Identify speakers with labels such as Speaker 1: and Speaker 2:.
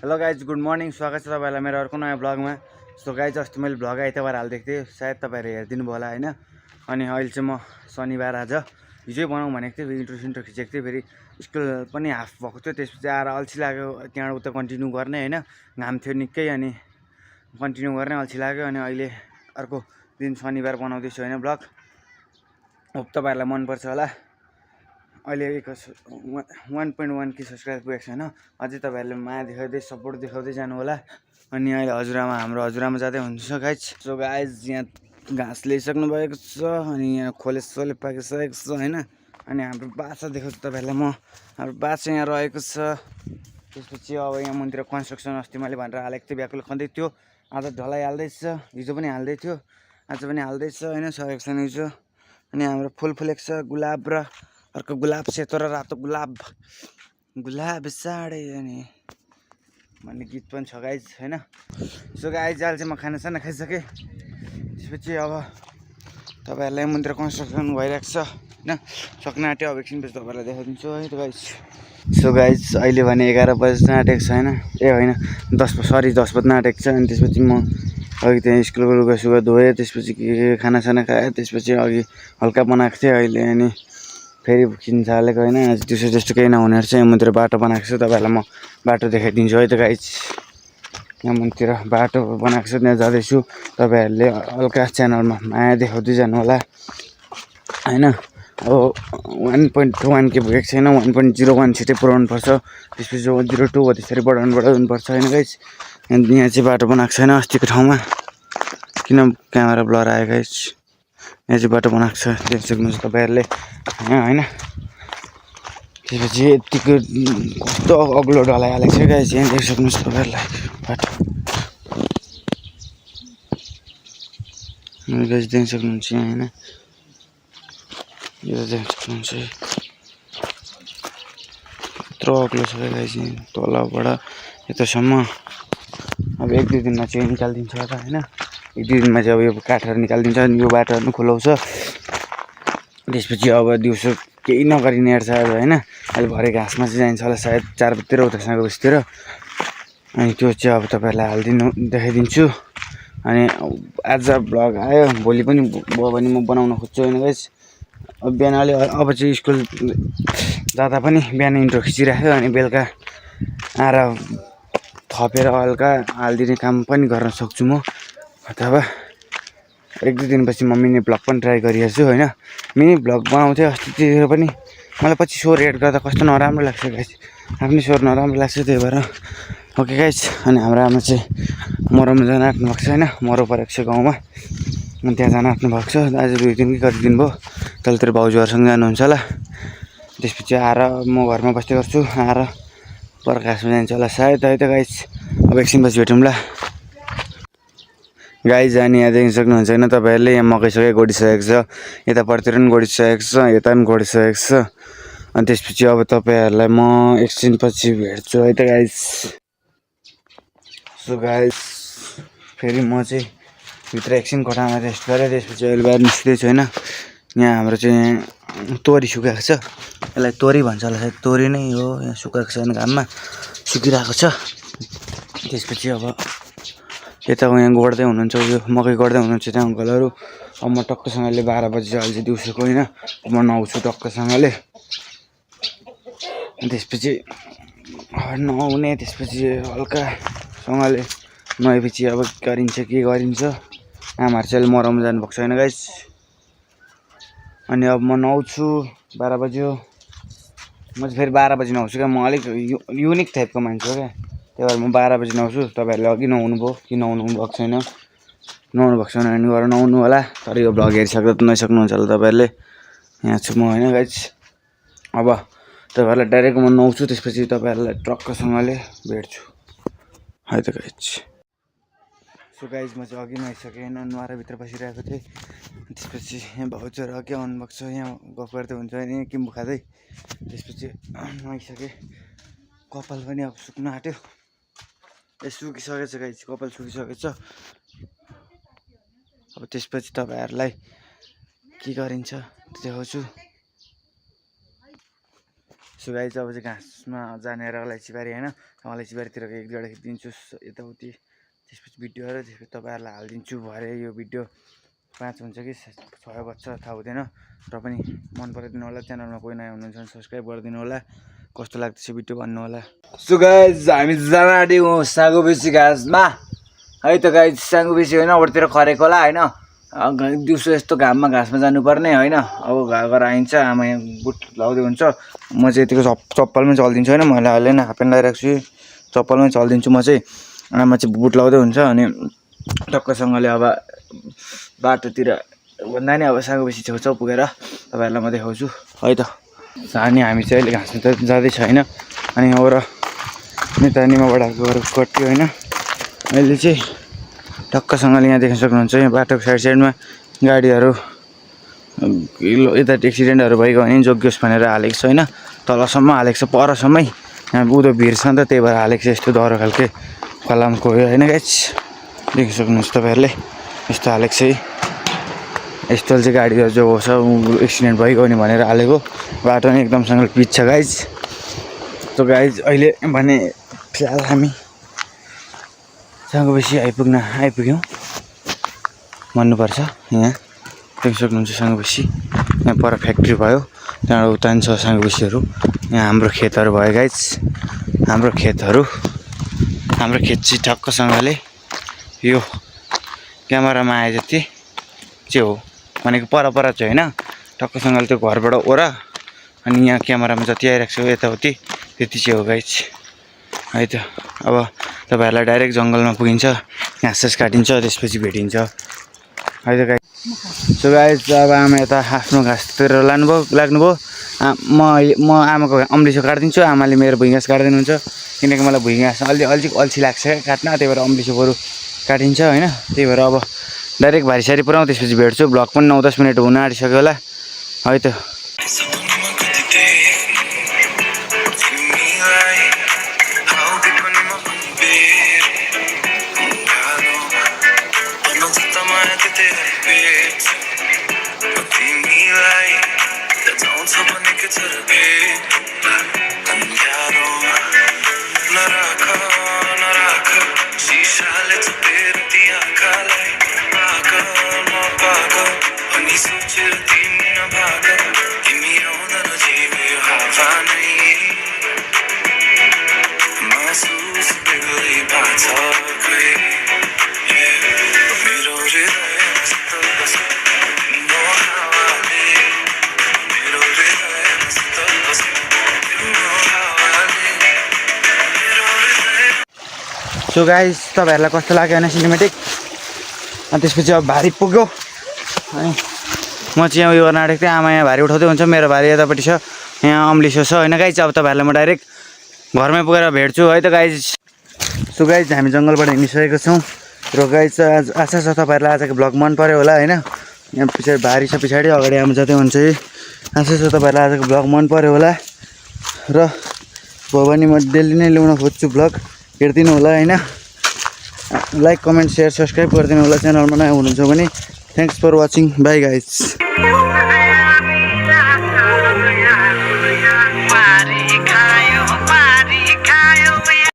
Speaker 1: Hello guys good morning स्वागत छ तपाईँलाई मेरो अर्को नयाँ ब्लगमा। सो गाइज अस्ति मैले ब्लग आइतबार हालिदिएको थिएँ, सायद तपाईँहरू हेरिदिनु भयो होला होइन। अनि अहिले चाहिँ म शनिबार आज हिजै बनाउँ भनेको थिएँ, इन्ट्रो सिन्ट्रो खिचेको थिएँ। फेरि स्कुल पनि हाफ भएको थियो, त्यसपछि आएर अल्छी लाग्यो त्यहाँबाट उता कन्टिन्यू गर्ने होइन। घाम थियो निकै अनि कन्टिन्यू गर्ने अल्छी लाग्यो। अनि अहिले अर्को दिन शनिबार बनाउँदैछु होइन ब्लग। होप तपाईँहरूलाई मनपर्छ होला। अहिले 1.1 के सब्सक्राइब पुगेको छैन, अझै तपाईँहरूले माया देखाउँदै सपोर्ट देखाउँदै जानु होला। अनि अहिले हाम्रो हजुरआमा जाँदै हुन्छ गाइज। सो गाइज यहाँ घाँस ल्याइसक्नु भएको छ अनि यहाँ खोले पाकिसकेको छ होइन। अनि हाम्रो बाछा देखाउँछु तपाईँहरूलाई म, हाम्रो बाछा यहाँ रहेको छ। त्यसपछि अब यहाँ मन्दिर कन्स्ट्रक्सन अस्ति मैले भनेर हालेको थिएँ, ब्याकुले खन्दै थियो, आज ढलाइ हाल्दैछ, हिजो पनि हाल्दै थियो, आज पनि हाल्दैछ होइन, सकेको छैन हिजो। अनि हाम्रो फुल फुलेको छ, गुलाब र अर्को गुलाब, सेतो र रातो गुलाब साडे अनि भन्ने गीत पनि छ गाइज होइन। सो गाइज अहिले चाहिँ म खानासाना खाइसकेँ। त्यसपछि अब तपाईँहरूलाई मन्दिर कन्स्ट्रक्सन भइरहेको छ होइन, सक्न आँट्यो। अब एकछिनपछि तपाईँहरूलाई देखाइदिन्छु है त गाइज। सो गाइज अहिले भने 11 बज्न आँटेको छ होइन, होइन 10 बज्न आँटेको छ। अनि त्यसपछि म अघि त्यहाँ स्कुलको लुगासुगा धोएँ, त्यसपछि के खानासाना खाएँ, त्यसपछि अघि हल्का बनाएको थिएँ अहिले। अनि फेरि किन्छ हालेको होइन, आज दिउँसो जस्तो केही नहुने रहेछ। यहाँ मन्दिर बाटो बनाएको छ, तपाईँहरूलाई म बाटो देखाइदिन्छु है त गाइज। यहाँ मन्दिर बाटो बनाएको छ, त्यहाँ जाँदैछु। तपाईँहरूले हल्का च्यानलमा माया देखाउँदै जानु होला होइन। अब 1.1 के पुगेको छैन, 1.01 छिटै पुऱ्याउनु पर्छ। त्यसपछि 0.2 हो, त्यसरी बढाउनु पर्छ होइन गाइज। यहाँ चाहिँ बाटो बनाएको छैन अस्तिको ठाउँमा, किन क्यामेरा ब्लर आयो गाइज। यहाँ चाहिँ बाटो बनाएको छ, देख्न सक्नुहुन्छ तपाईँहरूले यहाँ होइन। त्यसपछि यतिको कस्तो अग्लो ढलाइ हालेको छ गाइज, यहाँ देख्न सक्नुहुन्छ तपाईँहरूलाई बाटो गाइज, देख्न सक्नुहुन्छ यहाँ होइन, यो देख्न सक्नुहुन्छ यत्रो अग्लो छ गाइज यहाँ तलबाट यतासम्म। अब 1-2 दिनमा चाहिँ निकालिदिन्छ होला होइन, 1-2 दिनमा चाहिँ अब यो काठहरू निकालिदिन्छ अनि यो बाटोहरू खोलाउँछ। त्यसपछि अब दिउँसो केही नगरिने हेर्छ अब होइन। अहिले भरे घाँसमा चाहिँ जाइन्छ होला सायद 4 बजीतिर उता 5 बजीतिर। अनि त्यो चाहिँ अब तपाईँहरूलाई देखाइदिन्छु। अनि आज ब्लग आयो, भोलि पनि भयो भने म बनाउन खोज्छु होइन गाइज। अब बिहान अब चाहिँ स्कुल जाँदा पनि बिहान इन्ट्रो खिचिराख्यो, अनि बेलुका आएर थपेर हल्का हालिदिने काम पनि गर्न सक्छु म। अथवा 1-2 दिनपछि म मिनी ब्लग पनि ट्राई गरिहेर्छु होइन। मिनी ब्लग बनाउँथेँ अस्तितिर पनि, मलाई पछि स्वर एड गर्दा कस्तो नराम्रो लाग्छ गाइज, आफ्नै स्वर नराम्रो लाग्छ, त्यही भएर ओके गाइज। अनि हाम्रो आमा चाहिँ मरौमा जान आँट्नु भएको छ होइन, मरौ परेको छ गाउँमा, अनि त्यहाँ जान आँट्नु भएको छ। आज 2 दिन कि कति दिन भयो, तलतिर भाउजूहरूसँग जानुहुन्छ होला। त्यसपछि आएर म घरमा बस्दै गर्छु, आएर प्रकाशमा जान्छ होला सायद है त गाइज। अब एकछिनपछि भेटौँला गाइज। अनि यहाँ देख्न सक्नुहुन्छ होइन तपाईँहरूले, यहाँ मकैसकै गोडिसकेको छ, यतापट्टितिर पनि गोडिसकेको छ, यता पनि गोडिसकेको छ। अनि त्यसपछि अब तपाईँहरूलाई म एकछिनपछि भेट्छु है त गाइज। सो गाइज फेरि म चाहिँ भित्र एकछिन कोठामा रेस्ट गरेँ, त्यसपछि अहिले बाहिर निस्किँदैछु होइन। यहाँ हाम्रो चाहिँ तोरी सुकाएको छ, यसलाई तोरी भन्छ होला सायद, तोरी नै हो। यहाँ सुकाएको छ अनि घाममा सुकिरहेको छ। त्यसपछि अब यता यहाँ गोड्दै हुनुहुन्छ, यो मकै गोड्दै हुनुहुन्छ त्यहाँ अङ्कलहरू। अब म टक्कसँगले 12 बजी चाहिँ अहिले दिउँसोको होइन, म नुहाउँछु टक्कसँगले। त्यसपछि नुहाउने, त्यसपछि हल्कासँगले नुहाएपछि अब गरिन्छ के गरिन्छ। आमाहरू चाहिँ अहिले मरौमा जानुभएको छैन गाइस। अनि अब म नुहाउँछु, 12 बज्यो। म चाहिँ फेरि 12 बजी नुहाउँछु क्या, म अलिक युनिक टाइपको मान्छे हो क्या, त्यही भएर म 12 बजी नुहाउँछु। तपाईँहरूले अघि नुहाउनु भयो कि नुहाउनु भएको छैन, नुहाउनु भएको छैन भने गएर नुहाउनु होला। तर यो भ्लग हेरिसक्दा त नुहाइसक्नुहुन्छ होला तपाईँहरूले। यहाँ छु म होइन गाइस। अब तपाईँहरूलाई डाइरेक्ट म नुहाउँछु, त्यसपछि तपाईँहरूलाई ट्रक्कसँगले भेट्छु है त गाइस। सो गाइस म चाहिँ अघि नुहाइसकेँ होइन, नुहाएर भित्र बसिरहेको थिएँ। त्यसपछि यहाँ भाउजूहरू अघि आउनुभएको छ, यहाँ गफ गर्दै हुन्छ होइन, यहाँ किम्बु खाँदै। त्यसपछि नुहाइसकेँ, कपाल पनि अब सुक्नु आँट्यो, सुकिसकेको छ गाइस, कपाल सुकिसकेको छ। अब त्यसपछि तपाईँहरूलाई के गरिन्छ देखाउँछु। सो गाइज अब चाहिँ घाँसमा जानेर अलैँचीबारी होइन अलैँचीबारीतिरको एक दुईवटा खिचिदिन्छु यताउति त्यसपछि भिडियोहरू त्यसपछि तपाईँहरूलाई हालिदिन्छु भरे यो भिडियो 5 हुन्छ कि 6 बज्छ थाहा हुँदैन र पनि मन पराइदिनु होला च्यानलमा कोही नयाँ हुनुहुन्छ भने सब्सक्राइब गरिदिनु होला कस्तो लाग्दैछ भिडियो भन्नु होला सो गाइज हामी जान आँट्यौँ साँगोबेसी घाँसमा है त गाइज साँगोबेसी होइन अरूतिर खरेको होला होइन दिउँसो यस्तो घाममा घाँसमा जानुपर्ने होइन अब घर आइन्छ आमा यहाँ बुट लाउँदै हुन्छ म चाहिँ यतिको चप्पलमै चलिदिन्छु होइन मैले अहिले नै हाफ प्यान्ट लगाइरहेको छु चप्पलमै चलिदिन्छु म चाहिँ आमा चाहिँ बुट लाउँदै हुन्छ अनि टक्कसँगले अब बाटोतिर भन्दा नि अब साँगोबेसी छेउछाउ पुगेर तपाईँहरूलाई म देखाउँछु है त अनि हामी चाहिँ अहिले घाँसमा त जाँदैछ होइन अनि अब र यता निमाबाट गएर कट्यो होइन अहिले चाहिँ टक्कसँगले यहाँ देख्न सक्नुहुन्छ यहाँ बाटोको साइडमा गाडीहरू यता एक्सिडेन्टहरू भइगयो भने जोगियोस् भनेर हालेको छ होइन तलसम्म हालेको छ परसम्मै यहाँ उँधो भिड छ नि त त्यही भएर हालेको छ यस्तो डह्रो खालके फलामको हो होइन गाइस देख्न सक्नुहुन्छ तपाईँहरूले यस्तो हालेको छ है यस्तो चाहिँ गाडीहरू जो छ एक्सिडेन्ट भइगयो नि भनेर हालेको बाटो नै एकदमसँग पिच छ गाइज त गाइज अहिले भने फिलहाल हामी साँगोबेसी आइपुग्यौँ भन्नुपर्छ यहाँ देख्न सक्नुहुन्छ साँगोबेसी यहाँ पर फ्याक्ट्री भयो त्यहाँबाट उतान्छ साँगोबेसीहरू यहाँ हाम्रो खेतहरू भयो गाइज हाम्रो खेत चाहिँ ठक्कसँगले यो क्यामेरामा आए जति चाहिँ हो भनेको पर चाहिँ होइन टक्कसँगले त्यो घरबाट ओरा अनि यहाँ क्यामेरामा जति आइरहेको छ यताउति त्यति चाहिँ हो गाइज है त अब तपाईँहरूलाई डाइरेक्ट जङ्गलमा पुगिन्छ घाँस काटिन्छ त्यसपछि भेटिन्छ है त गाइज सो गाइज अब आमा यता आफ्नो घाँसतिर लाग्नुभयो म आमाको अम्लिसो काटिदिन्छु आमाले मेरो भुइँ घाँस काटिदिनुहुन्छ किनकि मलाई भुइँ घाँस अलिक अल्छी लाग्छ काट्न त्यही भएर अम्लिसो बरु काटिन्छ होइन त्यही भएर अब डाइरेक्ट भारीसारी पुऱ्याउँ त्यसपछि भेट्छु भ्लग पनि 9-10 मिनट हुन आँटिसक्यो होला है त सो गाइस तपाईँहरूलाई कस्तो लाग्यो होइन सिनेमेटिक अनि त्यसपछि अब भारी पुग्यो अनि म चाहिँ यहाँ उयो गर्न आँटेको थिएँ आमा यहाँ भारी उठाउँदै हुन्छ मेरो भारी यतापट्टि छ यहाँ अम्लिसो छ होइन गाइस अब तपाईँहरूलाई म डाइरेक्ट घरमै पुगेर भेट्छु है त गाइस सो गाइस हामी जङ्गलबाट हिँडिसकेको छौँ र गाइस आज आशा छ तपाईँहरूलाई आजको भ्लग मन पऱ्यो होला होइन यहाँ पछाडि भारी छ पछाडि अगाडि आमा जाँदै हुन्छ आशा छ तपाईँहरूलाई आजको भ्लग मन पऱ्यो होला र भवानी म डेली नै ल्याउन खोज्छु भ्लग हेरिदिनु होला होइन लाइक कमेन्ट सेयर सब्सक्राइब गरिदिनु होला च्यानलमा नयाँ हुनुहुन्छ भने thanks for watching bye guys